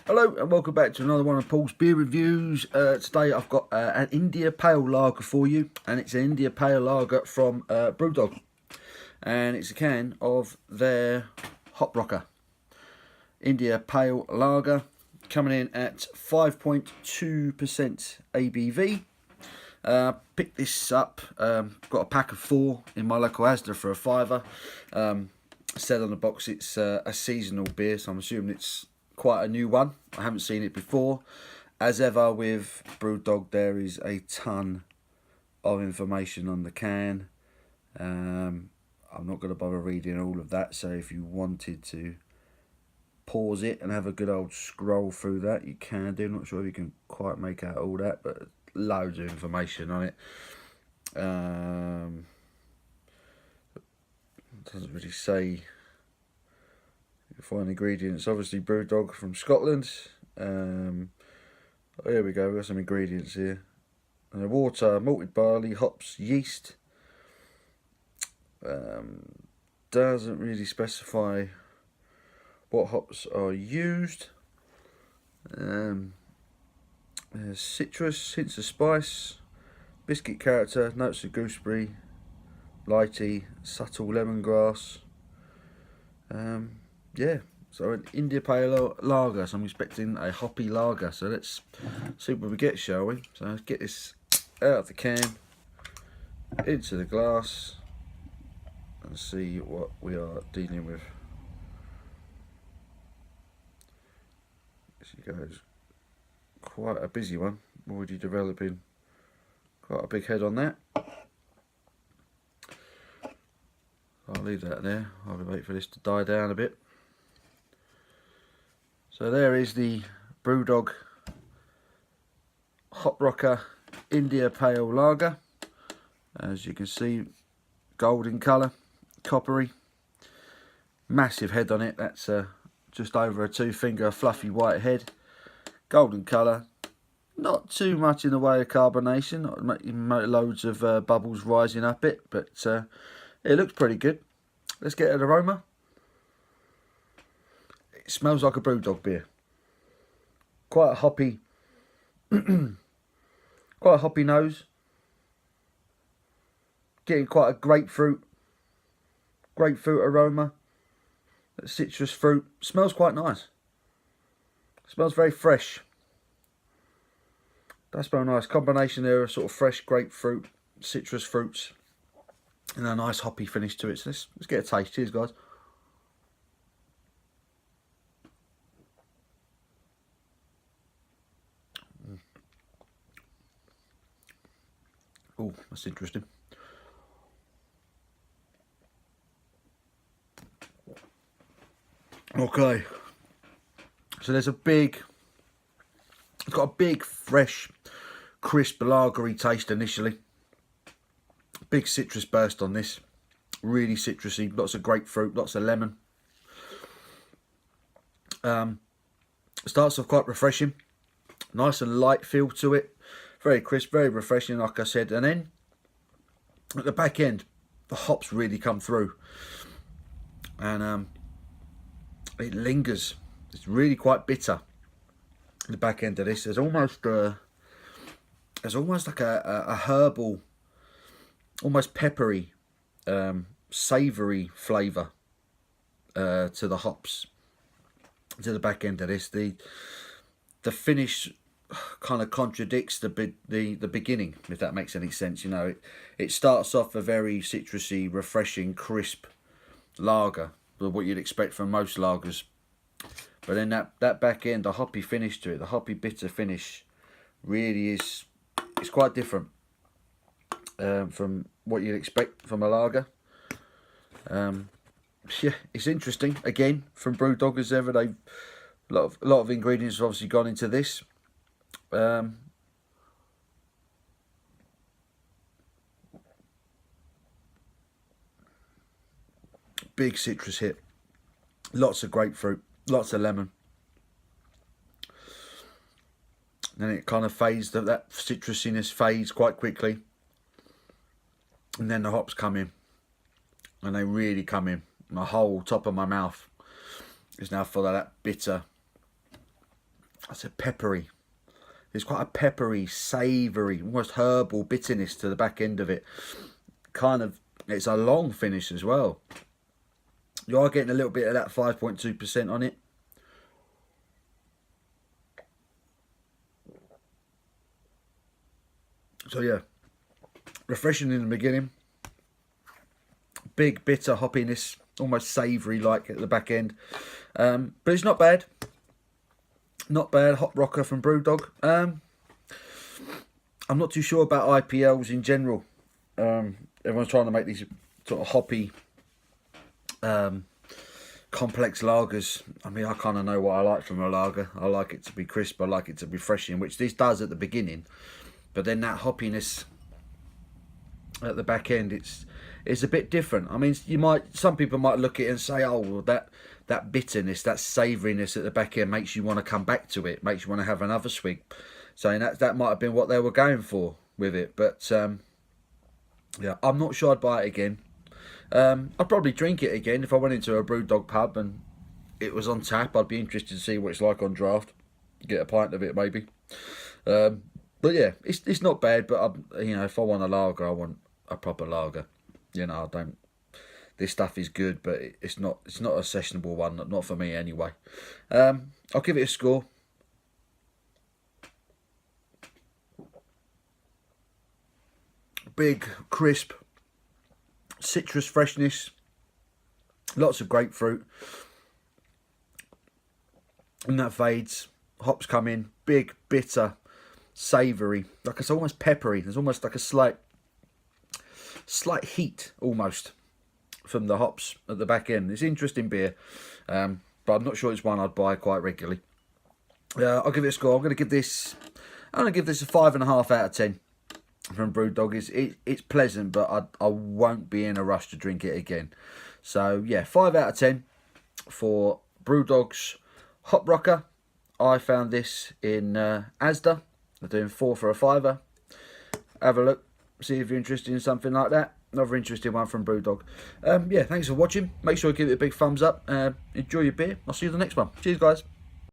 Hello and welcome back to another one of Paul's beer reviews. Today I've got an India Pale Lager for you, and it's an India Pale Lager from BREWDOG, and it's a can of their Hop Rocker India Pale Lager, coming in at 5.2% ABV. Picked this up, got a pack of 4 in my local Asda for a £5. Said on the box it's a seasonal beer, so I'm assuming it's quite a new one. I haven't seen it before. As ever with BREWDOG, there is a ton of information on the can. I'm not going to bother reading all of that, so if you wanted to pause it and have a good old scroll through that, you can do. Not sure if you can quite make out all that, but loads of information on it. Doesn't really say. You find ingredients, obviously BREWDOG from Scotland. Oh, here we go, we've got some ingredients here. Water, malted barley, hops, yeast. Doesn't really specify what hops are used. Citrus, hints of spice, biscuit character, notes of gooseberry, lighty, subtle lemongrass. Yeah, so an India Pale Lager, so I'm expecting a hoppy lager. So let's see what we get, shall we? So let's get this out of the can, into the glass, and see what we are dealing with. She goes, quite a busy one, already developing quite a big head on that. I'll leave that there, I'll wait for this to die down a bit. So there is the BREWDOG Hop Rocker India Pale Lager. As you can see, golden colour, coppery, massive head on it. That's just over a 2-finger fluffy white head, golden colour, not too much in the way of carbonation, loads of bubbles rising up it, but it looks pretty good. Let's get an aroma. It smells like a BREWDOG beer. Quite a hoppy, quite a hoppy nose. Getting quite a grapefruit aroma. Citrus fruit. Smells quite nice. Smells very fresh. Does smell nice. Combination there of sort of fresh grapefruit, citrus fruits, and a nice hoppy finish to it. So let's get a taste. Cheers, guys. Oh, that's interesting. Okay, so there's it's got a big, fresh, crisp, lagery taste initially. Big citrus burst on this, really citrusy, lots of grapefruit, lots of lemon. Starts off quite refreshing, nice and light feel to it, very crisp, very refreshing, like I said. And then at the back end, the hops really come through, and it lingers. It's really quite bitter. The back end of this, there's almost like a herbal, almost peppery, savoury flavour to the hops, to the back end of this. The finish kind of contradicts the beginning, if that makes any sense. You know, it starts off a very citrusy, refreshing, crisp lager, what you'd expect from most lagers, but then that back end, the hoppy finish to it, the hoppy bitter finish, really it's quite different from what you'd expect from a lager. Yeah, it's interesting. Again, from BREWDOG as ever, they've a lot of ingredients have obviously gone into this. Big citrus hit, lots of grapefruit, lots of lemon. Then it kind of fades, that citrusiness fades quite quickly, and then the hops come in, and they really come in. My whole top of my mouth is now full of that bitter I said peppery. There's quite a peppery, savoury, almost herbal bitterness to the back end of it. Kind of, it's a long finish as well. You are getting a little bit of that 5.2% on it. So yeah, refreshing in the beginning. Big bitter hoppiness, almost savoury like at the back end. But it's not bad. Not bad. Hop rocker from BrewDog. I'm not too sure about IPLs in general. Everyone's trying to make these sort of hoppy, complex lagers. I mean, I kind of know what I like from a lager. I like it to be crisp. I like it to be refreshing, which this does at the beginning. But then that hoppiness at the back end, it's a bit different. I mean, some people might look at it and say, oh, well, that bitterness, that savouriness at the back end makes you want to come back to it, makes you want to have another swig. So that might have been what they were going for with it. But yeah, I'm not sure I'd buy it again. I'd probably drink it again if I went into a BrewDog pub and it was on tap. I'd be interested to see what it's like on draft. Get a pint of it maybe. But yeah, it's not bad. But if I want a lager, I want a proper lager. I don't. This stuff is good, but it's not a sessionable one. Not for me anyway. I'll give it a score. Big, crisp, citrus freshness. Lots of grapefruit. And that fades. Hops come in. Big, bitter, savoury. Like it's almost peppery. There's almost like a slight heat almost from the hops at the back end. It's interesting beer, but I'm not sure it's one I'd buy quite regularly. I'll give it a score. I'm going to give this a 5.5 out of 10 from BrewDog. It's pleasant, but I won't be in a rush to drink it again. So yeah, 5 out of 10 for BrewDog's Hop Rocker. I found this in Asda. They're doing 4 for a £5. Have a look, see if you're interested in something like that. Another interesting one from BrewDog. Yeah, thanks for watching. Make sure you give it a big thumbs up. Enjoy your beer. I'll see you in the next one. Cheers, guys.